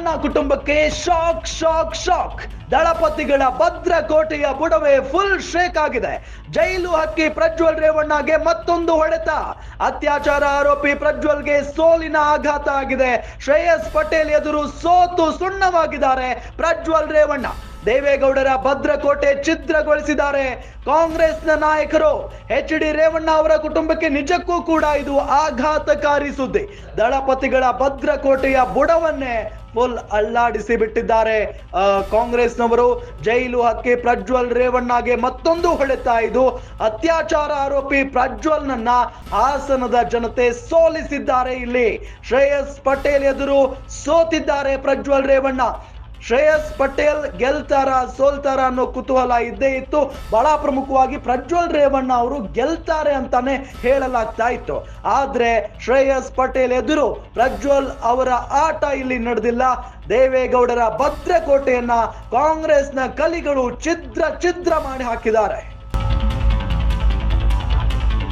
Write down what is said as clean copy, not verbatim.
ರೇವಣ್ಣ ಕುಟುಂಬಕ್ಕೆ shock shock shock. ದಳಪತಿಗಳ ಭದ್ರಕೋಟೆಯ ಬುಡವೇ ಫುಲ್ ಶೇಕ್ ಆಗಿದೆ. ಜೈಲು ಹಕ್ಕಿ ಪ್ರಜ್ವಲ್ ರೇವಣ್ಣಗೆ ಮತ್ತೊಂದು ಹೊಡೆತ. ಅತ್ಯಾಚಾರ ಆರೋಪಿ ಪ್ರಜ್ವಲ್ಗೆ ಸೋಲಿನ ಆಘಾತ ಆಗಿದೆ. ಶ್ರೇಯಸ್ ಪಟೇಲ್ ಎದುರು ಸೋತು ಸುಣ್ಣವಾಗಿದ್ದಾರೆ ಪ್ರಜ್ವಲ್ ರೇವಣ್ಣ. ದೇವೇಗೌಡರ ಭದ್ರಕೋಟೆ ಛಿದ್ರಗೊಳಿಸಿದ್ದಾರೆ ಕಾಂಗ್ರೆಸ್ನ ನಾಯಕರು. ಎಚ್.ಡಿ. ರೇವಣ್ಣ ಅವರ ಕುಟುಂಬಕ್ಕೆ ನಿಜಕ್ಕೂ ಕೂಡ ಇದು ಆಘಾತಕಾರಿ ಸುದ್ದಿ. ದಳಪತಿಗಳ ಭದ್ರಕೋಟೆಯ ಬುಡವನ್ನೇ ಫುಲ್ ಅಲ್ಲಾಡಿಸಿ ಬಿಟ್ಟಿದ್ದಾರೆ ಕಾಂಗ್ರೆಸ್ನವರು. ಜೈಲು ಹಕ್ಕಿ ಪ್ರಜ್ವಲ್ ರೇವಣ್ಣಗೆ ಮತ್ತೊಂದು ಹೊಡೆತ. ಇದು ಅತ್ಯಾಚಾರ ಆರೋಪಿ ಪ್ರಜ್ವಲ್ನನ್ನ ಹಾಸನದ ಜನತೆ ಸೋಲಿಸಿದ್ದಾರೆ. ಇಲ್ಲಿ ಶ್ರೇಯಸ್ ಪಟೇಲ್ ಎದುರು ಸೋತಿದ್ದಾರೆ ಪ್ರಜ್ವಲ್ ರೇವಣ್ಣ. ಶ್ರೇಯಸ್ ಪಟೇಲ್ ಗೆಲ್ತಾರ ಸೋಲ್ತಾರ ಅನ್ನೋ ಕುತೂಹಲ ಇದ್ದೇ ಇತ್ತು. ಬಹಳ ಪ್ರಮುಖವಾಗಿ ಪ್ರಜ್ವಲ್ ರೇವಣ್ಣ ಅವರು ಗೆಲ್ತಾರೆ ಅಂತಾನೆ ಹೇಳಲಾಗ್ತಾ ಇತ್ತು. ಆದ್ರೆ ಶ್ರೇಯಸ್ ಪಟೇಲ್ ಎದುರು ಪ್ರಜ್ವಲ್ ಅವರ ಆಟ ಇಲ್ಲಿ ನಡೆದಿಲ್ಲ. ದೇವೇಗೌಡರ ಭದ್ರಕೋಟೆಯನ್ನ ಕಾಂಗ್ರೆಸ್ನ ಕಲಿಗಳು ಛಿದ್ರ ಮಾಡಿ ಹಾಕಿದ್ದಾರೆ.